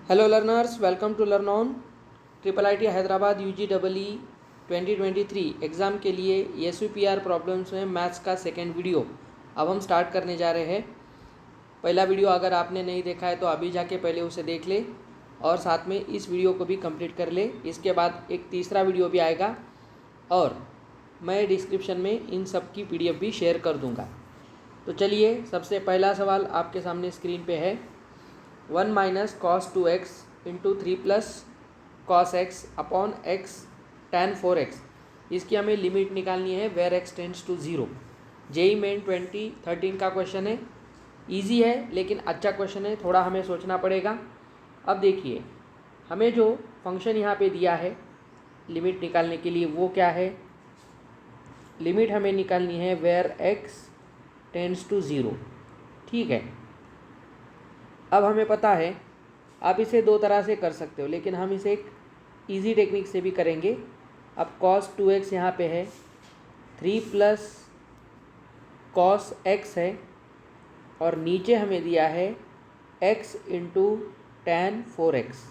Hello learners, welcome to learn on. Triple I T Hyderabad UG EE 2023 exam के लिए SUPR problems में maths का second video अब हम स्टार्ट करने जा रहे हैं। पहला वीडियो अगर आपने नहीं देखा है तो अभी जाके पहले उसे देख ले और साथ में इस वीडियो को भी कंप्लीट कर ले। इसके बाद एक तीसरा वीडियो भी आएगा और मैं डिस्क्रिप्शन में इन सब की PDF भी शेयर कर दूँगा। तो चलिए, सबसे पहला सवाल आपके सामने स्क्रीन पे है। 1 minus cos 2x into 3 plus cos x upon x tan 4x, इसकी हमें लिमिट निकालनी है where x tends to 0। JEE main 2013 का क्वेश्चन है। इजी है लेकिन अच्छा क्वेश्चन है, थोड़ा हमें सोचना पड़ेगा। अब देखिए, हमें जो फंक्शन यहाँ पे दिया है लिमिट निकालने के लिए वो क्या है। लिमिट हमें निकालनी है वेयर x टेंड्स टू 0। ठीक है, अब हमें पता है, आप इसे दो तरह से कर सकते हो लेकिन हम इसे एक इजी टेक्निक से भी करेंगे। अब cos 2x यहाँ पे है, 3 प्लस कॉस x है और नीचे हमें दिया है x इंटू tan 4x।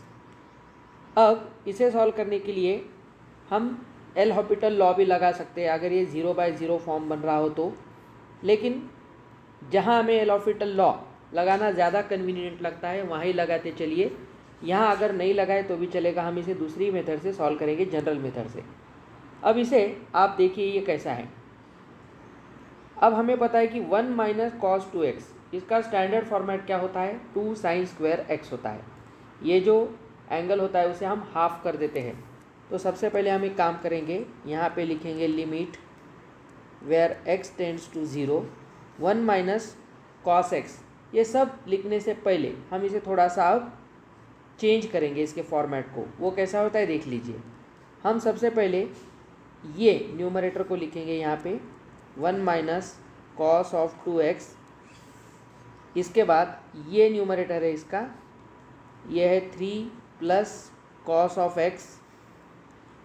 अब इसे सॉल्व करने के लिए हम एल हॉपिटल लॉ भी लगा सकते हैं अगर ये 0/0 फॉर्म बन रहा हो तो, लेकिन जहाँ हमें एल हॉपिटल लॉ लगाना ज़्यादा कन्वीनियंट लगता है वहाँ ही लगाते चलिए। यहाँ अगर नहीं लगाए तो भी चलेगा, हम इसे दूसरी मेथड से सॉल्व करेंगे, जनरल मेथड से। अब इसे आप देखिए ये कैसा है। अब हमें पता है कि 1 माइनस कॉस 2x, इसका स्टैंडर्ड फॉर्मेट क्या होता है, 2 साइन स्क्वायर x होता है। ये जो एंगल होता है उसे हम हाफ कर देते हैं। तो सबसे पहले हम एक काम करेंगे, यहाँ पे लिखेंगे limit where x tends to 0 1 minus cos x। ये सब लिखने से पहले हम इसे थोड़ा सा अब चेंज करेंगे इसके फॉर्मेट को। वो कैसा होता है देख लीजिए। हम सबसे पहले ये न्यूमरेटर को लिखेंगे यहाँ पे 1 माइनस कॉस ऑफ 2x। इसके बाद ये न्यूमरेटर है इसका, ये है 3 प्लस कॉस ऑफ x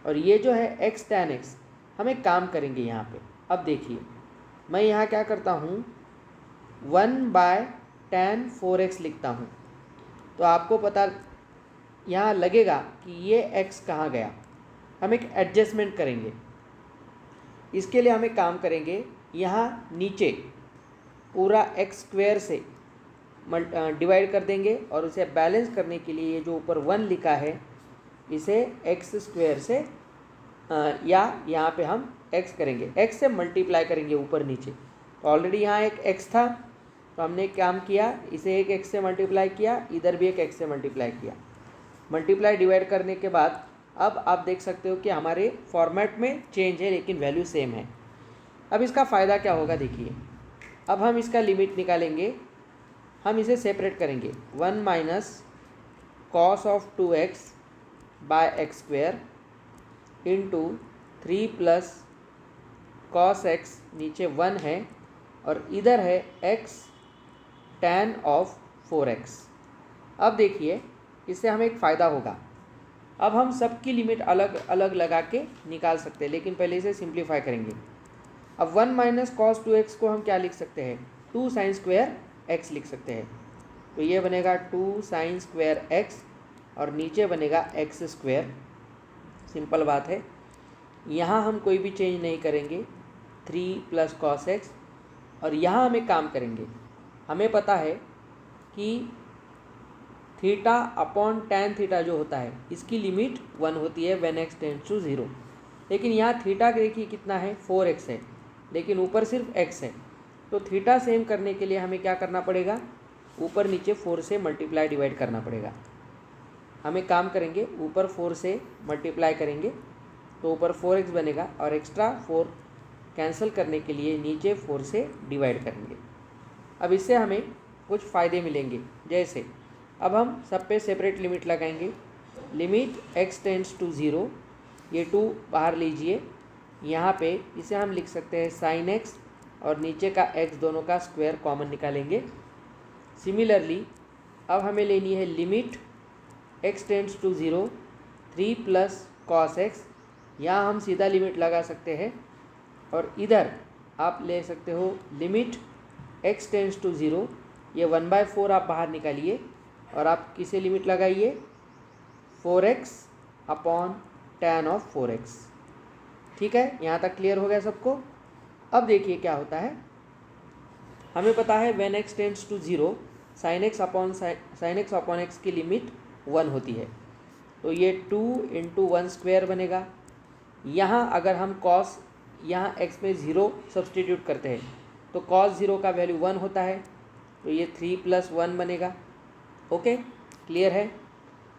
और ये जो है x tan x। हम एक काम करेंगे यहाँ पे। अब देखिए, मैं यहाँ क्या करता हूँ, 1/tan 4x लिखता हूँ। तो आपको पता यहाँ लगेगा कि ये x कहाँ गया। हम एक एडजस्टमेंट करेंगे। इसके लिए हम एक काम करेंगे, यहाँ नीचे पूरा x स्क्वायर से डिवाइड कर देंगे और उसे बैलेंस करने के लिए ये जो ऊपर 1 लिखा है इसे x स्क्वायर से या यहाँ पे हम x करेंगे, x से मल्टीप्लाई करेंगे ऊपर नीचे। तो ऑलरेडी यहाँ एक x था तो हमने काम किया, इसे एक x से मल्टीप्लाई किया, इधर भी एक x से मल्टीप्लाई किया। मल्टीप्लाई डिवाइड करने के बाद अब आप देख सकते हो कि हमारे फॉर्मेट में चेंज है लेकिन वैल्यू सेम है। अब इसका फ़ायदा क्या होगा देखिए। अब हम इसका लिमिट निकालेंगे, हम इसे सेपरेट करेंगे। 1 minus cos of 2x by x square into 3 plus cos x, नीचे 1 है और इधर है x tan ऑफ 4x। अब देखिए, इससे हमें एक फ़ायदा होगा। अब हम सबकी लिमिट अलग अलग लगा के निकाल सकते हैं लेकिन पहले इसे सिंप्लीफाई करेंगे। अब 1 माइनस कॉस 2x को हम क्या लिख सकते हैं, 2 साइन स्क्वायर x लिख सकते हैं। तो ये बनेगा 2 साइन स्क्वायर x और नीचे बनेगा x स्क्वायर। सिंपल बात है, यहाँ हम कोई भी चेंज नहीं करेंगे, 3 प्लस कॉस x। और यहाँ हम एक काम करेंगे, हमें पता है कि थीटा अपॉन टैन थीटा जो होता है इसकी लिमिट 1 होती है व्हेन x टेंड्स टू 0। लेकिन यहाँ थीटा देखिए कितना है, 4x है, लेकिन ऊपर सिर्फ x है। तो थीटा सेम करने के लिए हमें क्या करना पड़ेगा, ऊपर नीचे 4 से मल्टीप्लाई डिवाइड करना पड़ेगा। हम एक काम करेंगे, ऊपर 4 से मल्टीप्लाई करेंगे तो ऊपर 4x बनेगा और एक्स्ट्रा 4 कैंसिल करने के लिए नीचे 4 से डिवाइड करेंगे। अब इससे हमें कुछ फ़ायदे मिलेंगे, जैसे अब हम सब पे सेपरेट लिमिट लगाएंगे। लिमिट x टेंड्स टू 0, ये 2 बाहर लीजिए, यहाँ पे इसे हम लिख सकते हैं साइन x और नीचे का x दोनों का स्क्वायर कॉमन निकालेंगे। सिमिलरली अब हमें लेनी है limit x tends to 0 3 plus cos x। यहाँ हम सीधा लिमिट लगा सकते हैं और इधर आप ले सकते हो लिमिट x टेंड्स टू 0, ये 1/4 आप बाहर निकालिए और आप किसे लिमिट लगाइए 4x upon tan of 4x। ठीक है, यहाँ तक क्लियर हो गया सबको। अब देखिए क्या होता है, हमें पता है when x tends to 0 sin x upon x की लिमिट 1 होती है। तो ये 2 इंटू 1 स्क्वायर बनेगा। यहाँ अगर हम cos यहाँ x में 0 सब्सटीट्यूट करते हैं तो cos 0 का वैल्यू 1 होता है, तो ये 3 + 1 बनेगा। ओके, क्लियर है।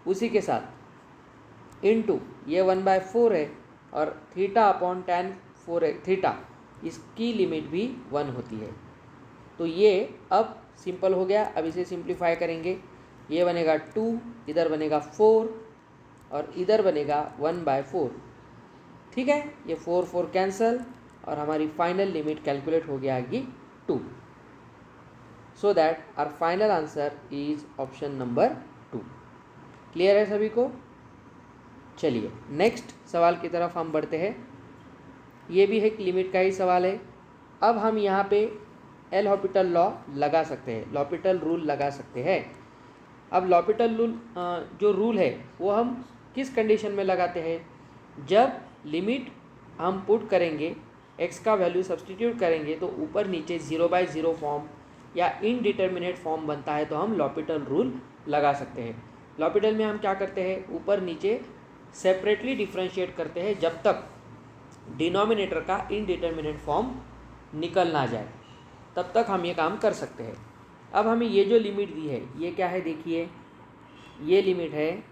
उसी के साथ इंटू ये 1/4 है और theta upon tan 4x theta इसकी लिमिट भी 1 होती है। तो ये अब सिंपल हो गया। अब इसे सिंप्लीफाई करेंगे, ये बनेगा 2, इधर बनेगा 4 और इधर बनेगा 1/4। ठीक है, ये 4 4 कैंसल और हमारी फाइनल लिमिट कैलकुलेट हो गया आएगी 2। So that our final answer is option number 2। Clear है सभी को। चलिए नेक्स्ट सवाल की तरफ हम बढ़ते हैं। ये भी एक लिमिट का ही सवाल है। अब हम यहाँ पे एल हॉपिटल लॉ लगा सकते हैं, लॉपिटल रूल लगा सकते हैं। अब लॉपिटल रूल जो रूल है वो हम किस कंडीशन में लगाते हैं, जब लिमिट हम पुट करेंगे, x का वैल्यू सब्सटीट्यूट करेंगे तो ऊपर नीचे 0/0 फॉर्म या इनडिटर्मिनेट फॉर्म बनता है, तो हम लॉपिटल रूल लगा सकते हैं। लॉपिटल में हम क्या करते हैं, ऊपर नीचे सेपरेटली डिफ्रेंशिएट करते हैं जब तक डिनोमिनेटर का इनडिटर्मिनेट फॉर्म निकल ना जाए, तब तक हम ये काम कर सकते हैं। अब हमें ये जो लिमिट दी है ये क्या है, देखिए ये लिमिट है,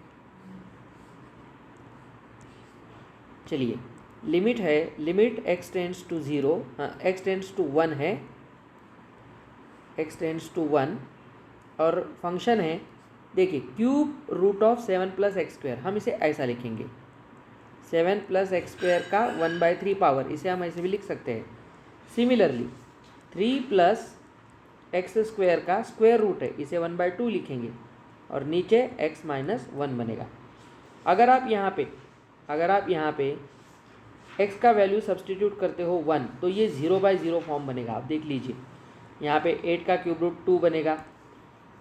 चलिए लिमिट है, limit x tends to 0 x tends to 1 है, x टेंड्स टू 1 और फंक्शन है, देखिए क्यूब रूट ऑफ 7 + x²। हम इसे ऐसा लिखेंगे 7 + x² का 1/3 पावर, इसे हम ऐसे भी लिख सकते हैं। सिमिलरली 3 + x² का स्क्वायर रूट है, इसे 1/2 लिखेंगे और नीचे x - 1 बनेगा। अगर आप यहाँ पे x का वैल्यू सब्सटीट्यूट करते हो 1, तो ये 0/0 फॉर्म बनेगा। आप देख लीजिए, यहाँ पे 8 का क्यूब रूट 2 बनेगा,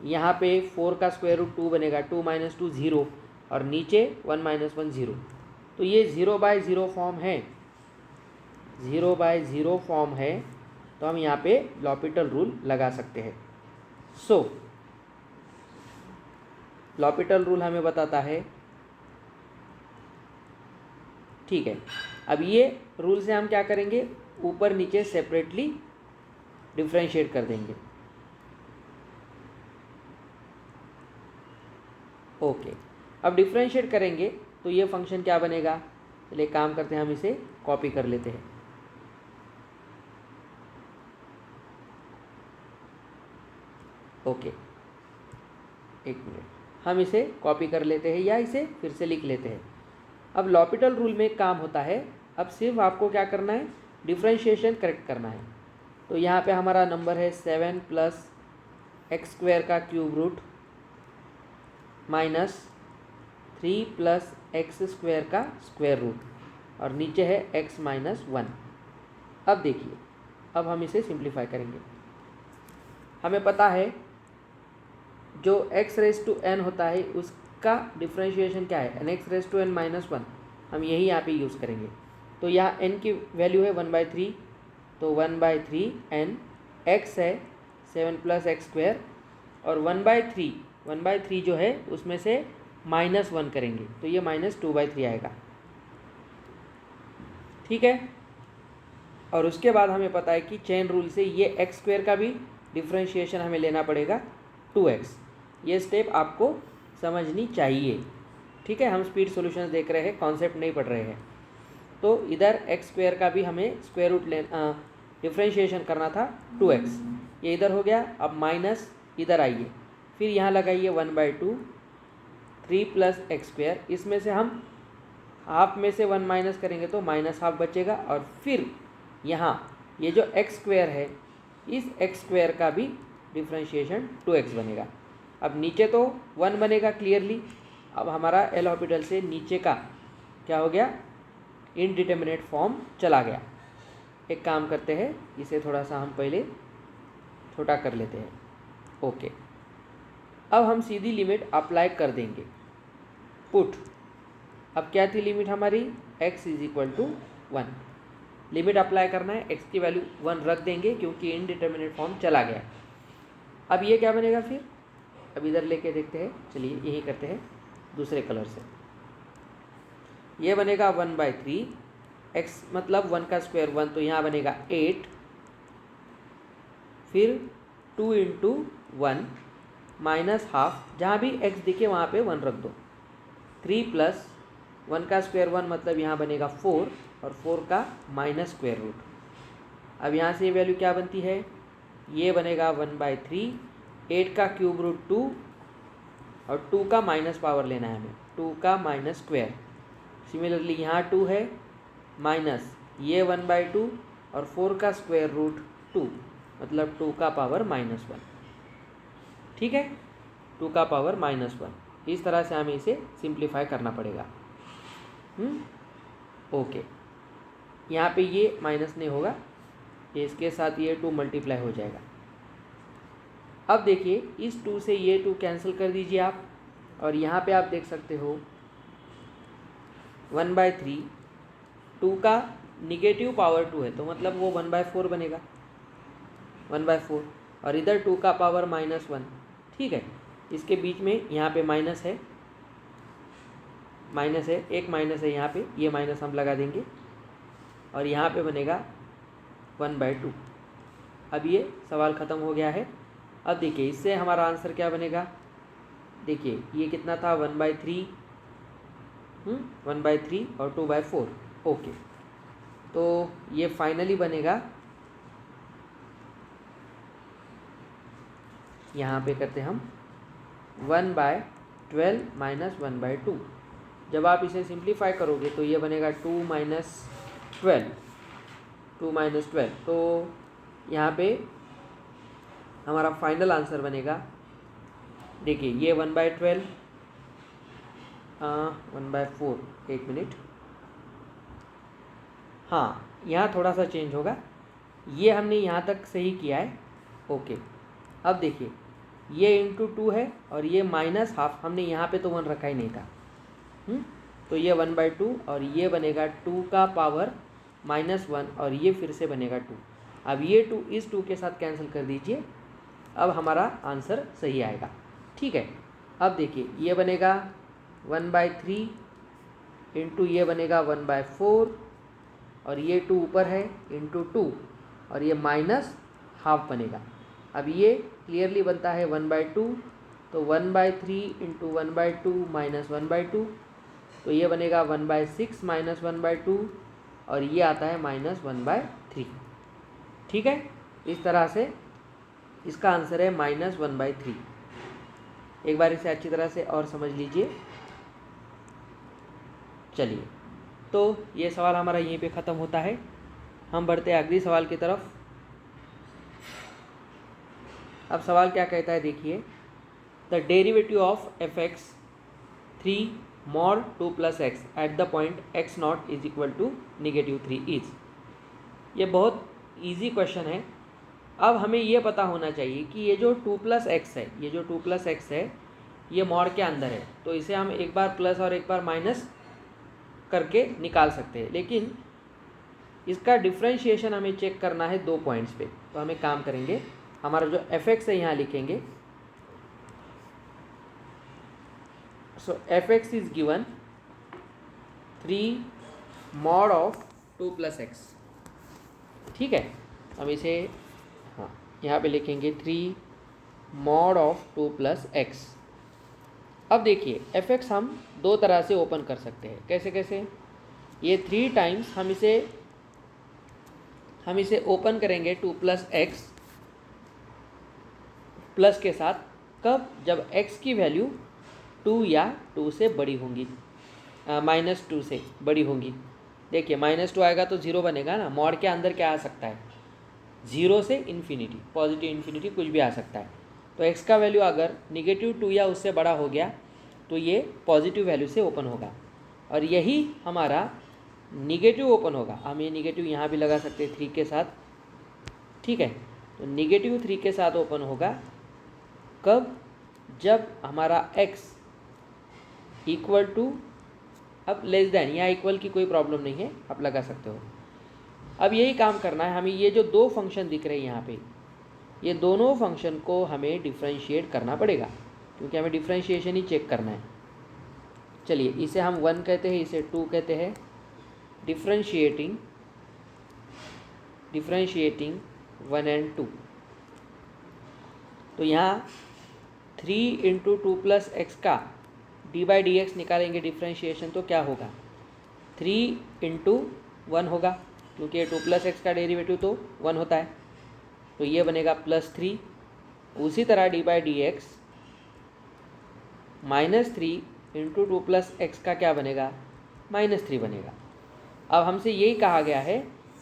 यहाँ पे 4 का स्क्वायर रूट 2 बनेगा, 2 - 2 0 और नीचे 1 - 1 0। तो ये 0/0 फॉर्म है, 0/0 फॉर्म है, तो हम यहाँ पे लॉपिटल रूल लगा सकते हैं। सो लॉपिटल रूल हमें बताता है, ठीक है। अब ये रूल से हम क्या करेंगे, ऊपर नीचे सेपरेटली डिफ्रेंशिएट कर देंगे। ओके, अब डिफ्रेंशिएट करेंगे तो ये फंक्शन क्या बनेगा, चलिए काम करते हैं, हम इसे कॉपी कर लेते हैं। ओके, एक मिनट, हम इसे कॉपी कर लेते हैं या इसे फिर से लिख लेते हैं। अब लॉपिटल रूल में काम होता है, अब सिर्फ आपको क्या करना है, डिफ्रेंशिएशन करेक्ट करना है। तो यहाँ पे हमारा नंबर है 7 + x² का क्यूब रूट -3 + x² का स्क्वायर रूट और नीचे है x - 1। अब देखिए, अब हम इसे सिंप्लीफाई करेंगे। हमें पता है जो x⁻n होता है उसका डिफ्रेंशिएशन क्या है, nx⁻n - 1, हम यही यहाँ पे यूज़ करेंगे। तो यहाँ n की वैल्यू है 1/3, तो 1/3 n, x है 7 + x² और 1/3 जो है उसमें से -1 करेंगे तो ये -2/3 आएगा। ठीक है, और उसके बाद हमें पता है कि चेन रूल से ये x² का भी डिफ्रेंशिएशन हमें लेना पड़ेगा 2x। ये स्टेप आपको समझनी चाहिए। ठीक है, हम स्पीड सॉल्यूशंस देख रहे हैं, कॉन्सेप्ट नहीं पढ़ रहे हैं। तो इधर x² का भी हमें स्क्वायर रूट डिफ्रेंशिएशन करना था 2x, ये इधर हो गया। अब माइनस इधर आइए, फिर यहाँ लगाइए 1/2, 3 + x², इसमें से हम हाफ में से 1 माइनस करेंगे तो -½ बचेगा और फिर यहाँ ये जो x² है, इस x² का भी डिफ्रेंशिएशन 2x बनेगा। अब नीचे तो 1 बनेगा क्लियरली। अब हमारा एल हॉपिटल से नीचे का क्या हो गया, इनडिटर्मिनेट फॉर्म चला गया। एक काम करते हैं, इसे थोड़ा सा हम पहले छोटा कर लेते हैं। ओके, अब हम सीधी लिमिट अप्लाई कर देंगे, पुट। अब क्या थी लिमिट हमारी, x is equal to 1। Limit apply करना है, x की वैल्यू 1 रख देंगे क्योंकि इनडिटर्मिनेट फॉर्म चला गया। अब ये क्या बनेगा फिर, अब इधर लेके देखते हैं, चलिए यही करते हैं दूसरे कलर से। ये बनेगा 1/3, x मतलब 1 का स्क्वायर 1, तो यहाँ बनेगा 8, फिर 2 इंटू 1 माइनस हाफ, जहाँ भी x दिखे वहाँ पे 1 रख दो। 3 प्लस 1 का स्क्वायर 1 मतलब यहाँ बनेगा 4, और 4 का माइनस स्क्वायर रूट। अब यहाँ से ये वैल्यू क्या बनती है, ये बनेगा 1/3, 8 का क्यूब रूट 2, और 2 का माइनस पावर लेना है हमें, 2 का माइनस स्क्वायर। सिमिलरली यहाँ 2 है, माइनस ये 1/2, और 4 का स्क्वायर रूट 2 मतलब 2 का पावर -1। ठीक है, 2 का पावर -1। इस तरह से हमें इसे सिंप्लीफाई करना पड़ेगा। ओके, यहाँ पे ये माइनस नहीं होगा, इसके साथ ये 2 मल्टीप्लाई हो जाएगा। अब देखिए, इस 2 से ये 2 कैंसिल कर दीजिए आप, और यहाँ पे आप देख सकते हो 1/3, 2 का निगेटिव पावर 2 है, तो मतलब वो 1/4 बनेगा, 1/4, और इधर 2 का पावर -1। ठीक है, इसके बीच में यहाँ पे माइनस है, एक माइनस है यहाँ पे, ये माइनस हम लगा देंगे, और यहाँ पे बनेगा 1/2। अब ये सवाल ख़त्म हो गया है। अब देखिए, इससे हमारा आंसर क्या बनेगा, देखिए ये कितना था, 1/3, 1/3 और 2/4। ओके, तो ये फाइनली बनेगा, यहाँ पे करते हम 1/12 माइनस 1/2। जब आप इसे सिंप्लीफाई करोगे तो ये बनेगा 2 - 12, तो यहाँ पे हमारा फाइनल आंसर बनेगा, देखिए ये 1/12, 1/4, एक मिनट, हाँ यहाँ थोड़ा सा चेंज होगा, ये हमने यहाँ तक सही किया है। ओके, अब देखिए ये इंटू 2 है, और ये माइनस हाफ, हमने यहाँ पे तो 1 रखा ही नहीं था, तो ये 1/2, और ये बनेगा 2 का पावर -1, और ये फिर से बनेगा 2। अब ये 2 इस 2 के साथ कैंसिल कर दीजिए, अब हमारा आंसर सही आएगा। ठीक है, अब देखिए ये बनेगा 1/3 इंटू ये बनेगा 1/4, और ये 2 ऊपर है इंटू 2, और ये माइनस हाफ बनेगा। अब ये क्लियरली बनता है 1/2, तो 1/3 इंटू 1/2 माइनस 1/2, तो ये बनेगा 1/6 माइनस 1/2, और ये आता है -1/3। ठीक है, इस तरह से इसका आंसर है -1/3। एक बार इसे अच्छी तरह से और समझ लीजिए। चलिए, तो ये सवाल हमारा यहीं पे ख़त्म होता है। हम बढ़ते हैं अगली सवाल की तरफ। अब सवाल क्या कहता है, देखिए, the derivative of f(x) 3 mod 2 + x at the point x0 is equal to -3 is. ये बहुत इजी क्वेश्चन है। अब हमें ये पता होना चाहिए कि ये जो 2 + x है, ये जो 2 + x है, ये मॉड के अंदर है, तो इसे हम एक बार प्लस और एक बार माइनस करके निकाल सकते हैं, लेकिन इसका डिफ्रेंशिएशन हमें चेक करना है 2 पॉइंट्स पे। तो हमें काम करेंगे, हमारा जो f(x) है यहाँ लिखेंगे, सो f(x) is given 3 mod of 2 + x। ठीक है, हम इसे यहाँ पे लिखेंगे 3 mod ऑफ 2 + x। अब देखिए f(x) हम 2 तरह से ओपन कर सकते हैं। कैसे कैसे, ये 3 टाइम्स हम इसे ओपन करेंगे 2 + x प्लस के साथ, कब, जब x की वैल्यू 2 या 2 से बड़ी होंगी, -2 से बड़ी होंगी। देखिए -2 आएगा तो 0 बनेगा ना, मॉड के अंदर क्या आ सकता है, 0 से इन्फिनिटी, पॉजिटिव इन्फिनिटी कुछ भी आ सकता है। तो x का वैल्यू अगर -2 या उससे बड़ा हो गया तो ये पॉजिटिव वैल्यू से ओपन होगा, और यही हमारा निगेटिव ओपन होगा। हम ये निगेटिव यहाँ भी लगा सकते हैं 3 के साथ। ठीक है, तो -3 के साथ ओपन होगा कब, जब हमारा x इक्वल टू, अब लेस देन, यहाँ इक्वल की कोई प्रॉब्लम नहीं है, आप लगा सकते हो। अब यही काम करना है हमें। ये जो दो फंक्शन दिख रहे हैं यहाँ पे, ये दोनों फंक्शन को हमें डिफ्रेंशिएट करना पड़ेगा, क्योंकि हमें डिफ्रेंशिएशन ही चेक करना है। चलिए, इसे हम 1 कहते हैं, इसे 2 कहते हैं। Differentiating 1 and 2। तो यहाँ 3 इंटू 2 प्लस एक्स का डी बाई डी एक्स निकालेंगे डिफ्रेंशिएशन, तो क्या होगा? 3 इंटू 1 होगा, क्योंकि ये 2 प्लस एक्स का डेरिवेटिव तो 1 होता है, तो ये बनेगा +3। उसी तरह D by D x -3 into 2 plus x का क्या बनेगा? -3 बनेगा। अब हमसे यही कहा गया है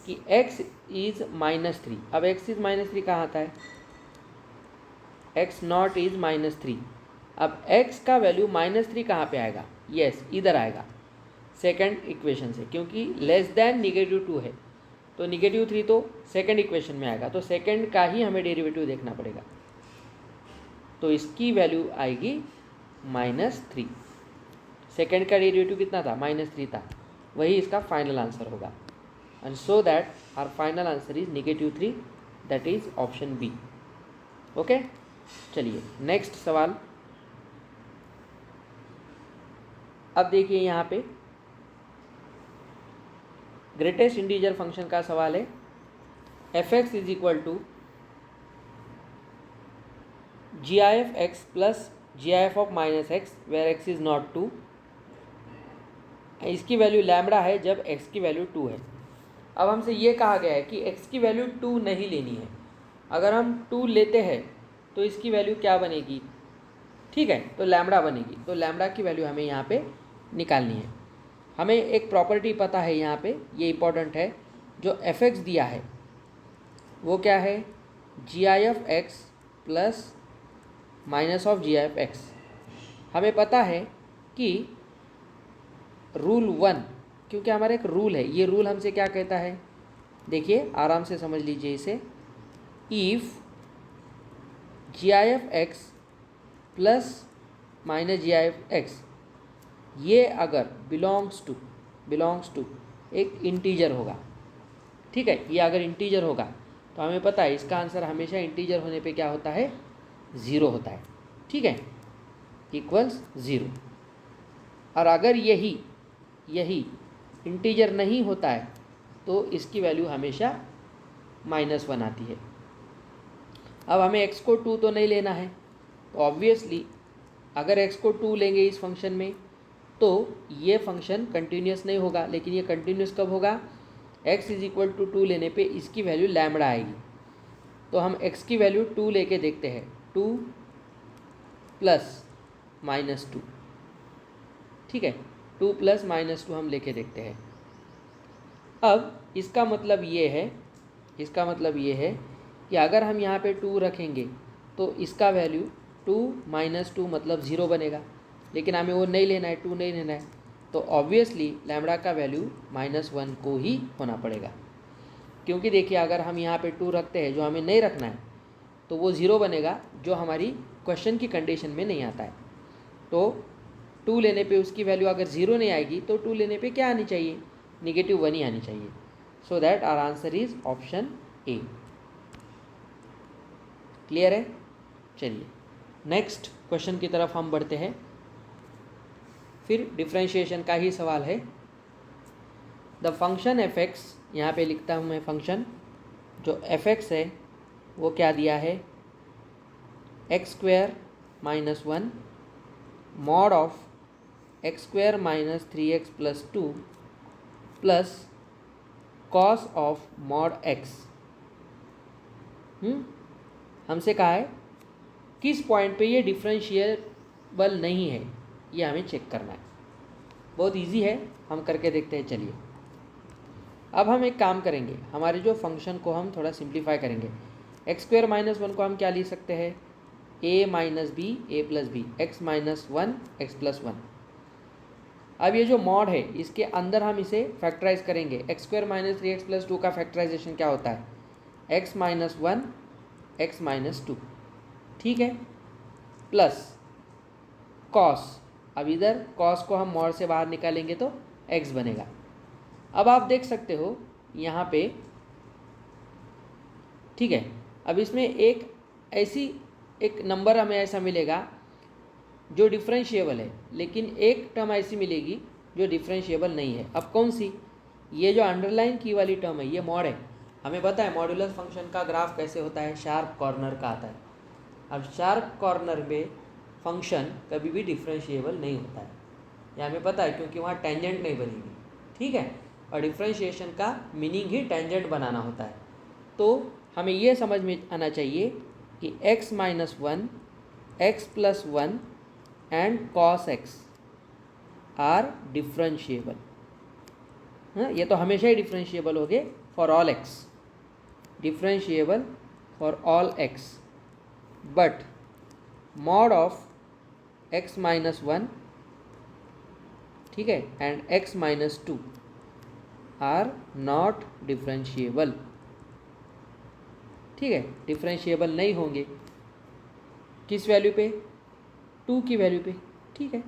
कि x इज़ -3। अब x इज़ -3 कहाँ आता है? x not is -3। अब x का वैल्यू -3 कहाँ पे आएगा? यस, इधर आएगा सेकंड इक्वेशन से, क्योंकि लेस देन -2 है, तो -3 तो सेकंड इक्वेशन में आएगा, तो सेकंड का ही हमें डेरिवेटिव देखना पड़ेगा। तो इसकी वैल्यू आएगी -3। सेकंड का डेरिवेटिव कितना था? -3 था, वही इसका फाइनल आंसर होगा। And so that our final answer is -3, that is option B. Okay, चलिए नेक्स्ट सवाल। अब देखिए यहाँ पे ग्रेटेस्ट इंटीजर फंक्शन का सवाल है। f(x) is equal to gif(x) plus gif of -x where x is not 2। इसकी वैल्यू लैम्बडा है जब x की वैल्यू 2 है। अब हमसे ये कहा गया है कि x की वैल्यू 2 नहीं लेनी है। अगर हम 2 लेते हैं तो इसकी वैल्यू क्या बनेगी? ठीक है, तो लैम्बडा बनेगी। तो लैम्बडा की वैल्यू हमें यहाँ पे निकालनी है। हमें एक प्रॉपर्टी पता है यहाँ पे, ये इम्पोर्टेंट है। जो f(x) दिया है वो क्या है? gif(x) plus minus of gif(x). हमें पता है कि रूल 1, क्योंकि हमारा एक रूल है, ये रूल हमसे क्या कहता है? देखिए आराम से समझ लीजिए इसे। If gif(x) plus minus gif(x) ये अगर बिलोंग्स टू एक इंटीजर होगा, ठीक है, ये अगर इंटीजर होगा तो हमें पता है इसका आंसर हमेशा इंटीजर होने पे क्या होता है? 0 होता है, ठीक है, इक्वल्स 0। और अगर यही इंटीजर नहीं होता है तो इसकी वैल्यू हमेशा -1 आती है। अब हमें x को 2 तो नहीं लेना है, तो ऑब्वियसली अगर x को 2 लेंगे इस फंक्शन में तो ये फंक्शन कंटिन्यूस नहीं होगा। लेकिन ये कंटिन्यूस कब होगा? x इज इक्वल टू 2 लेने पे इसकी वैल्यू लैम्बडा आएगी। तो हम x की वैल्यू 2 लेके देखते हैं, 2 प्लस -2, ठीक है, 2 प्लस -2 हम लेके देखते हैं। अब इसका मतलब ये है कि अगर हम यहाँ पे 2 रखेंगे तो इसका वैल्यू 2 - 2 मतलब 0 बनेगा। लेकिन हमें वो नहीं लेना है, 2 नहीं लेना है, तो ऑब्वियसली लैम्बडा का वैल्यू -1 को ही होना पड़ेगा। क्योंकि देखिए अगर हम यहाँ पे 2 रखते हैं जो हमें नहीं रखना है तो वो 0 बनेगा, जो हमारी क्वेश्चन की कंडीशन में नहीं आता है। तो 2 लेने पे उसकी वैल्यू अगर 0 नहीं आएगी तो 2 लेने पे क्या आनी चाहिए? -1 ही आनी चाहिए। So that our answer is option A. Clear है? चलिए नेक्स्ट क्वेश्चन की तरफ हम बढ़ते हैं। फिर डिफ्रेंशिएशन का ही सवाल है। द फंक्शन f(x), यहाँ पे लिखता हूँ मैं फंक्शन, जो f(x) है वो क्या दिया है? x² - 1 mod of x² - 3x + 2 plus cos of mod x। हमसे कहा है किस पॉइंट पे ये डिफरेंशिएबल नहीं है, ये हमें चेक करना है। बहुत इजी है, हम करके देखते हैं। चलिए अब हम एक काम करेंगे, हमारे जो फंक्शन को हम थोड़ा सिंप्लीफाई करेंगे। x² - 1 को हम क्या लिख सकते हैं? a - b a + b x - 1 x + 1। अब ये जो मॉड है इसके अंदर हम इसे फैक्टराइज करेंगे। x² - 3x + 2 का फैक्टराइजेशन क्या होता है? x - 1 x - 2, ठीक है, प्लस कॉस, अब इधर कॉस को हम मॉड से बाहर निकालेंगे तो x बनेगा। अब आप देख सकते हो यहाँ पे, ठीक है, अब इसमें एक नंबर हमें ऐसा मिलेगा जो डिफरेंशिएबल है, लेकिन एक टर्म ऐसी मिलेगी जो डिफरेंशिएबल नहीं है। अब कौन सी? ये जो अंडरलाइन की वाली टर्म है ये मॉड है। हमें पता है मॉड्यूलस फंक्शन का ग्राफ कैसे होता है, शार्प कॉर्नर का आता है। अब शार्प कॉर्नर में फंक्शन कभी भी डिफरेंशिएबल नहीं होता है, ये हमें पता है क्योंकि वहाँ टेंजेंट नहीं बनेगी, ठीक है। और डिफरेंशिएशन का मीनिंग ही टेंजेंट बनाना होता है। तो हमें ये समझ में आना चाहिए कि x minus 1, x plus 1 and cos x are differentiable. हाँ, ये तो हमेशा ही डिफरेंशिएबल हो गए for all x, differentiable for all x, but mod of x minus 1, ठीक है, and x minus 2 are not differentiable, ठीक है, डिफरेंशिएबल नहीं होंगे। किस वैल्यू पे? 2 की वैल्यू पे, ठीक है।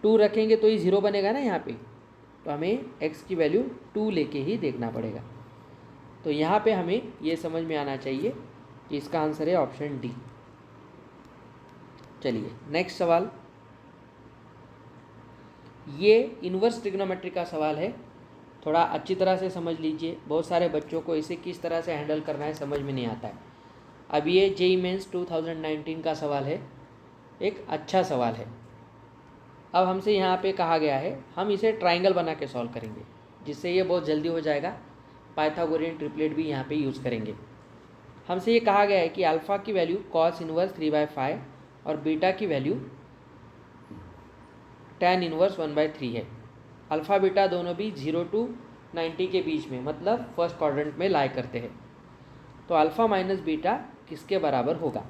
2 रखेंगे तो ही 0 बनेगा ना यहाँ पे, तो हमें x की वैल्यू 2 लेके ही देखना पड़ेगा। तो यहाँ पे हमें ये समझ में आना चाहिए कि इसका आंसर है ऑप्शन डी। चलिए नेक्स्ट सवाल, ये इन्वर्स ट्रिग्नोमेट्री का सवाल है, थोड़ा अच्छी तरह से समझ लीजिए। बहुत सारे बच्चों को इसे किस तरह से हैंडल करना है समझ में नहीं आता है। अब ये जेईई मेंस 2019 का सवाल है, एक अच्छा सवाल है। अब हमसे यहाँ पे कहा गया है हम इसे ट्राइंगल बना के सॉल्व करेंगे, जिससे ये बहुत जल्दी हो जाएगा। पाइथागोरियन ट्रिपलेट भी यहाँ पे यूज़ करेंगे। हमसे ये कहा गया है कि अल्फ़ा की वैल्यू cos इनवर्स 3/5 और बीटा की वैल्यू tan इनवर्स 1/3 है। अल्फ़ा बीटा दोनों भी 0 to 90 के बीच में, मतलब फर्स्ट क्वाड्रेंट में लाई करते हैं। तो अल्फ़ा माइनस बीटा किसके बराबर होगा?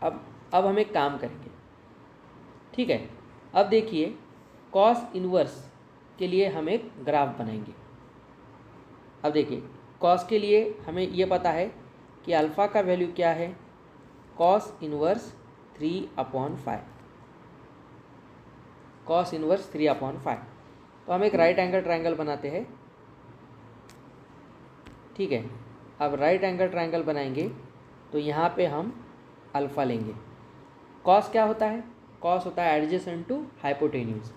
अब हम एक काम करेंगे, ठीक है। अब देखिए cos इनवर्स के लिए हम एक ग्राफ बनाएंगे। अब देखिए cos के लिए हमें ये पता है कि अल्फ़ा का वैल्यू क्या है, cos इनवर्स 3/5, cos इनवर्स 3/5। तो हम एक राइट एंगल ट्रायंगल बनाते हैं, ठीक है। अब राइट एंगल ट्रायंगल बनाएंगे तो यहाँ पे हम अल्फ़ा लेंगे। cos क्या होता है? cos होता है एडजेसेंट टू हाइपोटेन्यूज,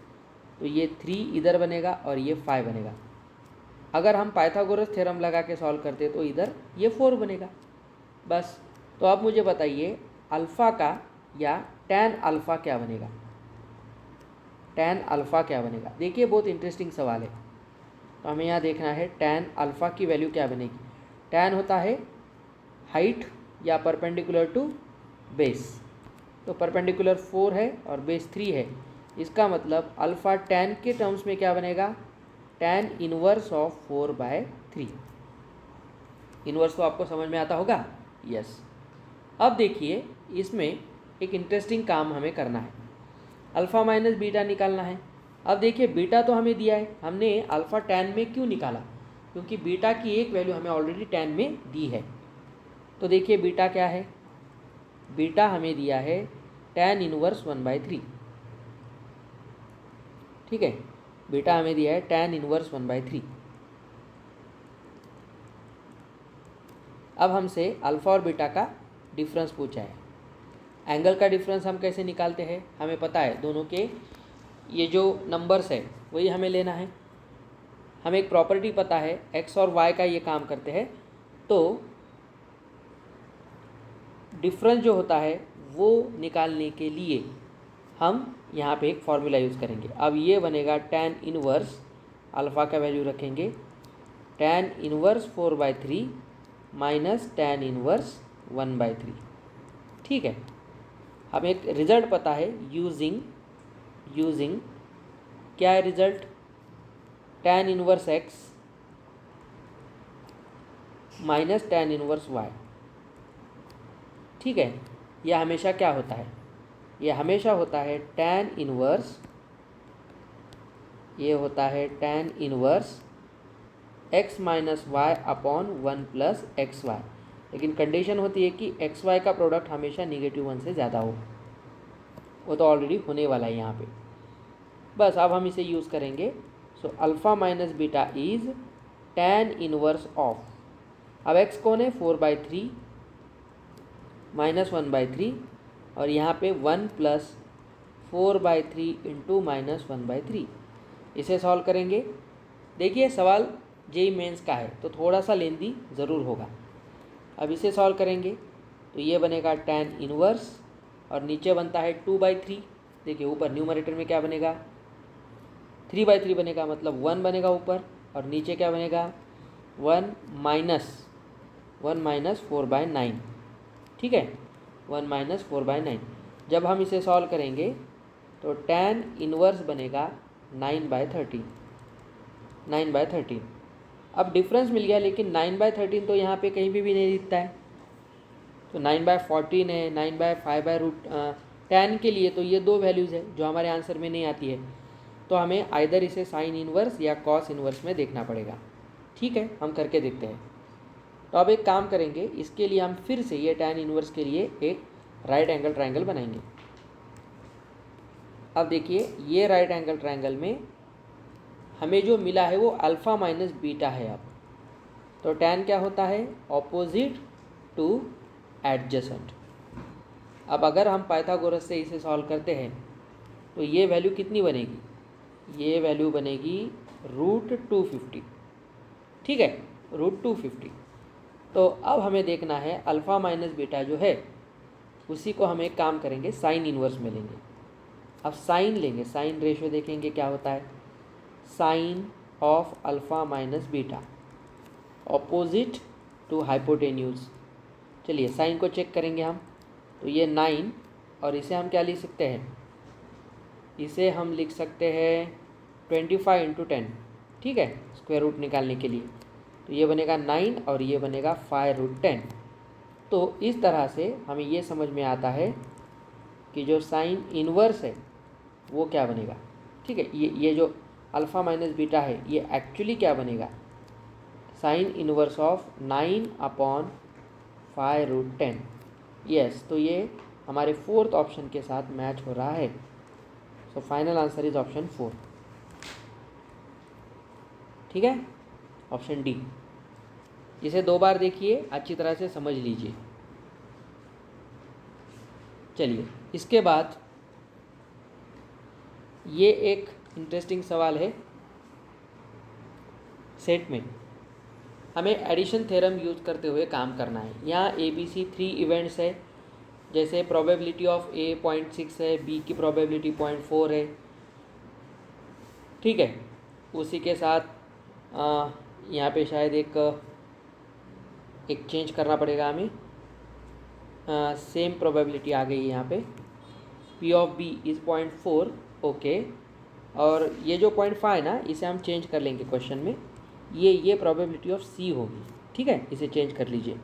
तो ये 3 इधर बनेगा और ये 5 बनेगा। अगर हम पाइथागोरस थ्योरम लगा के सॉल्व करते तो इधर ये 4 बनेगा बस। तो अब मुझे बताइए अल्फ़ा का या tan अल्फ़ा क्या बनेगा? tan अल्फ़ा क्या बनेगा? देखिए बहुत इंटरेस्टिंग सवाल है। तो हमें यहाँ देखना है tan अल्फ़ा की वैल्यू क्या बनेगी। tan होता है हाइट या परपेंडिकुलर टू बेस, तो परपेंडिकुलर 4 है और बेस 3 है। इसका मतलब अल्फ़ा tan के टर्म्स में क्या बनेगा? tan inverse of 4/3। इनवर्स तो आपको समझ में आता होगा, यस। अब देखिए इसमें एक इंटरेस्टिंग काम हमें करना है, अल्फ़ा माइनस बीटा निकालना है। अब देखिए बीटा तो हमें दिया है, हमने अल्फ़ा tan में क्यों निकाला? क्योंकि बीटा की एक वैल्यू हमें ऑलरेडी tan में दी है। तो देखिए बीटा क्या है, बीटा हमें दिया है tan इनवर्स 1/3, ठीक है। बीटा हमें दिया है tan इनवर्स 1/3। अब हमसे अल्फ़ा और बीटा का डिफरेंस पूछा है। एंगल का डिफरेंस हम कैसे निकालते हैं? हमें पता है दोनों के ये जो नंबर्स है वही हमें लेना है। हमें एक प्रॉपर्टी पता है, x और y का ये काम करते हैं। तो डिफरेंस जो होता है वो निकालने के लिए हम यहाँ पे एक फॉर्मूला यूज़ करेंगे। अब ये बनेगा tan इनवर्स, अल्फ़ा का वैल्यू रखेंगे tan inverse 4/3 minus tan inverse 1/3, ठीक है। हमें एक रिजल्ट पता है यूजिंग क्या है result? tan inverse x minus tan inverse y, ठीक है। यह हमेशा क्या होता है? यह हमेशा होता है tan इनवर्स, ये होता है tan inverse x minus y upon 1 plus x y. लेकिन कंडीशन होती है कि एक्स वाई का प्रोडक्ट हमेशा -1 से ज़्यादा हो। वो तो ऑलरेडी होने वाला है यहाँ पे। बस अब हम इसे यूज़ करेंगे। सो alpha minus beta is tan inverse of, अब x कौन है 4/3 माइनस 1/3 और यहाँ पे 1 प्लस 4/3 इंटू माइनस 1/3। इसे सॉल्व करेंगे। देखिए सवाल जेईई मेंस का है तो थोड़ा सा लेंदी ज़रूर होगा। अब इसे सॉल्व करेंगे तो ये बनेगा tan इनवर्स और नीचे बनता है 2/3। देखिए ऊपर न्यूमरेटर में क्या बनेगा 3/3 बनेगा, मतलब 1 बनेगा ऊपर और नीचे क्या बनेगा 1 माइनस 4/9। ठीक है 1 माइनस 4/9। जब हम इसे सॉल्व करेंगे तो tan इनवर्स बनेगा 9/13। अब डिफरेंस मिल गया, लेकिन 9/13 तो यहाँ पे कहीं भी नहीं दिखता है। तो 9/14 है, 9/5/√। tan के लिए तो ये दो वैल्यूज़ है जो हमारे आंसर में नहीं आती है, तो हमें आइदर इसे साइन इनवर्स या कॉस इनवर्स में देखना पड़ेगा। ठीक है, हम करके देखते हैं। तो अब एक काम करेंगे, इसके लिए हम फिर से ये tan इनवर्स के लिए एक राइट एंगल ट्रायंगल बनाएंगे। अब देखिए ये राइट एंगल ट्रायंगल में हमें जो मिला है वो अल्फ़ा माइनस बीटा है। अब तो tan क्या होता है ऑपोजिट टू एडजेसेंट। अब अगर हम पाइथागोरस से इसे सॉल्व करते हैं तो ये वैल्यू कितनी बनेगी, ये वैल्यू बनेगी √250। ठीक है √250। तो अब हमें देखना है अल्फ़ा माइनस बीटा जो है उसी को हम एक काम करेंगे साइन इनवर्स में लेंगे। अब साइन लेंगे, साइन रेशियो देखेंगे क्या होता है, sine of alpha minus beta opposite to hypotenuse. चलिए साइन को चेक करेंगे हम, तो ये 9 और इसे हम क्या लिख सकते हैं, इसे हम लिख सकते हैं 25 × 10। ठीक है स्क्वायर रूट निकालने के लिए, तो ये बनेगा 9 और ये बनेगा 5√10। तो इस तरह से हमें ये समझ में आता है कि जो साइन इनवर्स है वो क्या बनेगा। ठीक है ये जो अल्फ़ा माइनस बीटा है ये एक्चुअली क्या बनेगा, साइन इनवर्स ऑफ 9/5√10। यस, तो ये हमारे फोर्थ ऑप्शन के साथ मैच हो रहा है। So final answer is option 4। ठीक है ऑप्शन डी। इसे 2 बार देखिए, अच्छी तरह से समझ लीजिए। चलिए इसके बाद ये एक इंटरेस्टिंग सवाल है। सेट में हमें एडिशन थ्योरम यूज़ करते हुए काम करना है। यहाँ ABC 3 इवेंट्स है, जैसे प्रोबेबिलिटी ऑफ A 0.6 है, B की प्रोबेबिलिटी 0.4 है। ठीक है उसी के साथ यहाँ पे शायद एक चेंज करना पड़ेगा हमें, सेम प्रोबेबिलिटी आ गई है यहाँ पे, P of B is 0.4। Okay, और ये जो 0.5 है ना इसे हम चेंज कर लेंगे क्वेश्चन में, ये प्रोबेबिलिटी ऑफ C होगी। ठीक है इसे चेंज कर लीजिए।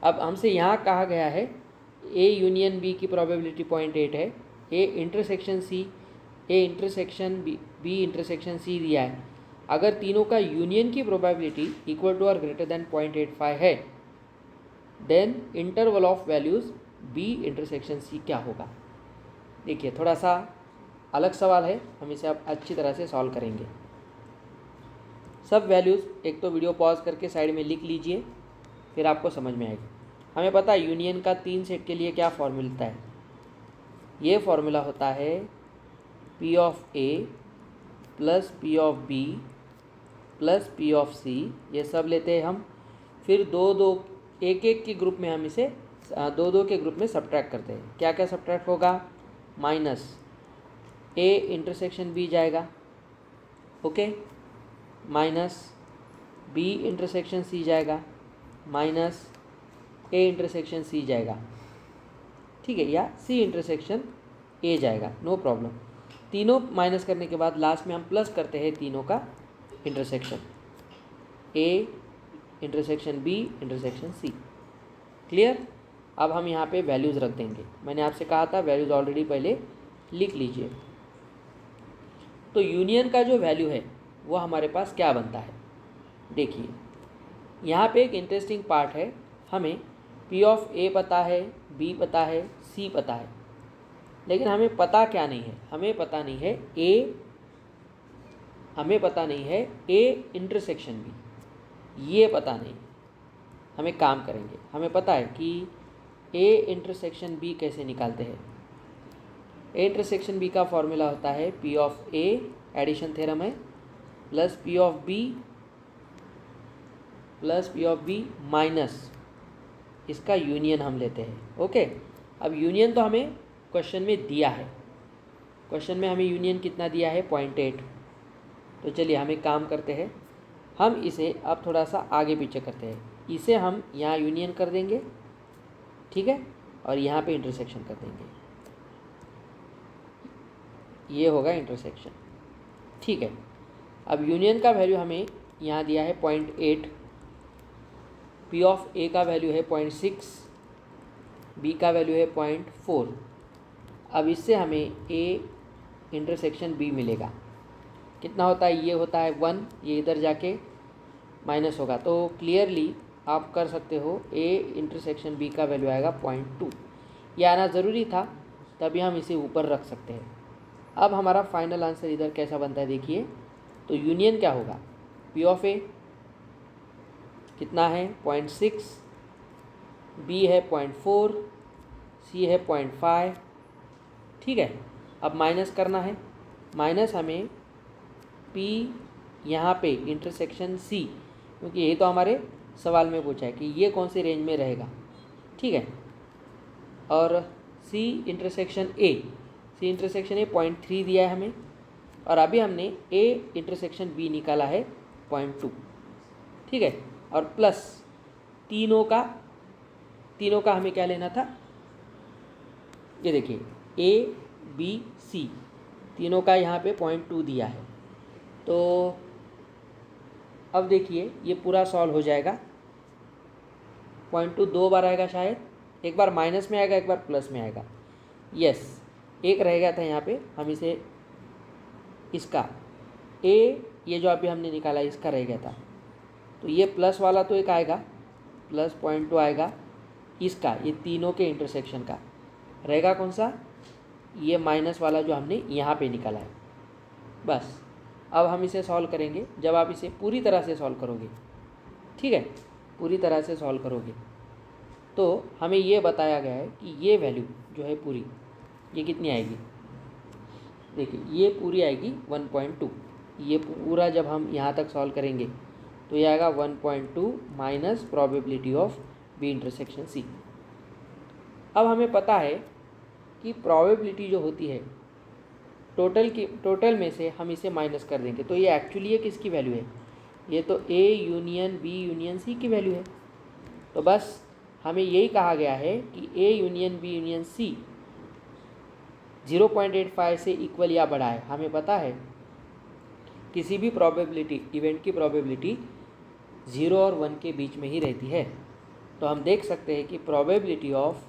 अब हमसे यहाँ कहा गया है A यूनियन B की प्रोबेबिलिटी 0.8 है, A intersection B intersection C दिया है। अगर तीनों का यूनियन की प्रोबेबिलिटी इक्वल टू और ग्रेटर देन 0.85 है, then interval of values B intersection C क्या होगा। देखिए थोड़ा सा अलग सवाल है, हम इसे अब अच्छी तरह से सॉल्व करेंगे। सब वैल्यूज़ एक तो वीडियो पॉज करके साइड में लिख लीजिए, फिर आपको समझ में आएगी। हमें पता है यूनियन का 3 सेट के लिए क्या फॉर्मूला होता है, ये फॉर्मूला होता है P of A plus P of B plus P of C। ये सब लेते हैं हम, फिर एक के ग्रुप में हम इसे 2 के ग्रुप में सब्ट्रैक्ट करते हैं। क्या क्या सब्ट्रैक्ट होगा, माइनस A इंटरसेक्शन B जाएगा, okay, minus B intersection C जाएगा, माइनस A इंटरसेक्शन C जाएगा। ठीक है, या C इंटरसेक्शन A जाएगा, नो प्रॉब्लम। तीनों माइनस करने के बाद लास्ट में हम प्लस करते हैं तीनों का intersection, A intersection B intersection C। Clear. अब हम यहाँ पे वैल्यूज़ रख देंगे। मैंने आपसे कहा था वैल्यूज़ ऑलरेडी पहले लिख लीजिए। तो यूनियन का जो वैल्यू है वो हमारे पास क्या बनता है, देखिए यहाँ पे एक इंटरेस्टिंग पार्ट है। हमें P ऑफ A पता है, B पता है, C पता है। लेकिन हमें पता क्या नहीं है, हमें पता नहीं है ए इंटरसेक्शन बी, ये पता नहीं। हमें काम करेंगे, हमें पता है कि ए इंटरसेक्शन बी कैसे निकालते हैं। ए इंटरसेक्शन बी का फॉर्मूला होता है P of A, addition theorem है, plus P of B minus इसका यूनियन हम लेते हैं। ओके, अब यूनियन तो हमें क्वेश्चन में दिया है, क्वेश्चन में हमें यूनियन कितना दिया है 0.8। तो चलिए हम एक काम करते हैं, हम इसे अब थोड़ा सा आगे पीछे करते हैं। इसे हम यहाँ यूनियन कर देंगे, ठीक है, और यहाँ पे इंटरसेक्शन कर देंगे, ये होगा इंटरसेक्शन, ठीक है। अब यूनियन का वैल्यू हमें यहाँ दिया है 0.8, पी ऑफ ए का वैल्यू है 0.6, बी का वैल्यू है 0.4। अब इससे हमें ए इंटरसेक्शन बी मिलेगा, कितना होता है, ये होता है 1, ये इधर जाके माइनस होगा, तो क्लियरली आप कर सकते हो ए इंटरसेक्शन बी का वैल्यू आएगा 0.2। ये आना ज़रूरी था, तभी हम इसे ऊपर रख सकते हैं। अब हमारा फाइनल आंसर इधर कैसा बनता है देखिए, तो यूनियन क्या होगा, पी ऑफ ए कितना है 0.6, बी है 0.4, सी है 0.5, ठीक है। अब माइनस करना है, माइनस हमें पी यहाँ पे इंटरसेक्शन सी, क्योंकि ये तो हमारे सवाल में पूछा है कि ये कौन से रेंज में रहेगा, ठीक है, और सी इंटरसेक्शन ए, 0.3 दिया है हमें, और अभी हमने ए इंटरसेक्शन बी निकाला है 0.2, ठीक है, और प्लस तीनों का हमें क्या लेना था, ये देखिए ए बी सी तीनों का यहाँ पे 0.2 दिया है। तो अब देखिए ये पूरा सॉल्व हो जाएगा, 0.2 दो बार आएगा शायद, एक बार माइनस में आएगा, एक बार प्लस में आएगा, यस, एक रह गया था यहाँ पे, हम इसे इसका ए, ये जो अभी हमने निकाला इसका रह गया था, तो ये प्लस वाला तो एक आएगा, प्लस 0.2 आएगा इसका, ये तीनों के इंटरसेक्शन का रहेगा कौन सा, ये माइनस वाला जो हमने यहाँ पे निकाला है। बस अब हम इसे सॉल्व करेंगे, जब आप इसे पूरी तरह से सॉल्व करोगे, ठीक है, पूरी तरह से सॉल्व करोगे तो हमें ये बताया गया है कि ये वैल्यू जो है पूरी, ये कितनी आएगी, देखिए ये पूरी आएगी 1.2। ये पूरा जब हम यहाँ तक सॉल्व करेंगे तो ये आएगा 1.2 minus probability of B intersection C. अब हमें पता है कि प्रोबेबिलिटी जो होती है टोटल में से हम इसे माइनस कर देंगे, तो ये एक्चुअली ये किसकी वैल्यू है, ये तो A union B union C की वैल्यू है। तो बस हमें यही कहा गया है कि A union B union C 0.85 से इक्वल या बड़ा है। हमें पता है किसी भी प्रोबेबिलिटी, इवेंट की प्रोबेबिलिटी 0 और 1 के बीच में ही रहती है। तो हम देख सकते हैं कि probability of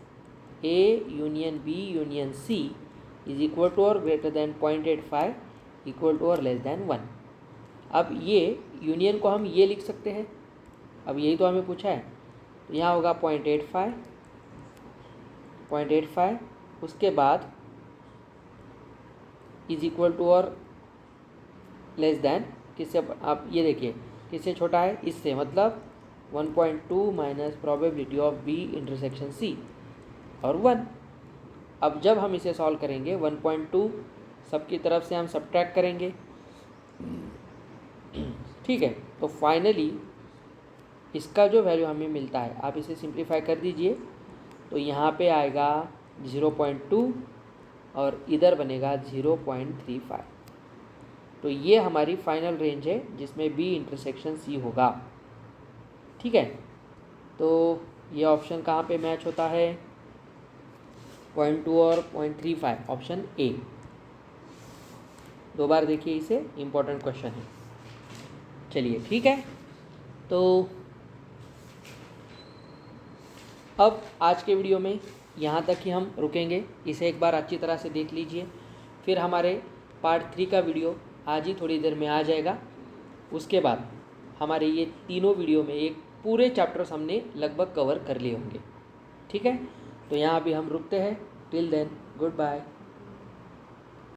A union B union C is equal to और ग्रेटर देन 0.85 इक्वल टू और लेस देन 1। अब ये यूनियन को हम ये लिख सकते हैं, अब यही तो हमें पूछा है, तो यहाँ होगा 0.85, उसके बाद इज इक्वल टू और लेस देन किससे, आप ये देखिए किससे छोटा है, इससे, मतलब 1.2 minus probability of B intersection C और 1। अब जब हम इसे सॉल्व करेंगे 1.2 सबकी तरफ से हम सब्ट्रैक्ट करेंगे, ठीक है, तो फाइनली इसका जो वैल्यू हमें मिलता है, आप इसे सिंप्लीफाई कर दीजिए, तो यहाँ पे आएगा 0.2 और इधर बनेगा 0.35। तो ये हमारी फाइनल रेंज है जिसमें बी इंटरसेक्शन सी होगा, ठीक है। तो ये ऑप्शन कहाँ पे मैच होता है, 0.2 और 0.35, ऑप्शन ए। दो बार देखिए इसे, इम्पोर्टेंट क्वेश्चन है। चलिए ठीक है, तो अब आज के वीडियो में यहाँ तक ही हम रुकेंगे, इसे एक बार अच्छी तरह से देख लीजिए, फिर हमारे पार्ट 3 का वीडियो आज ही थोड़ी देर में आ जाएगा। उसके बाद हमारे ये तीनों वीडियो में एक पूरे चैप्टर्स हमने लगभग कवर कर लिए होंगे, ठीक है। तो यहाँ भी हम रुकते हैं, टिल देन गुड बाय।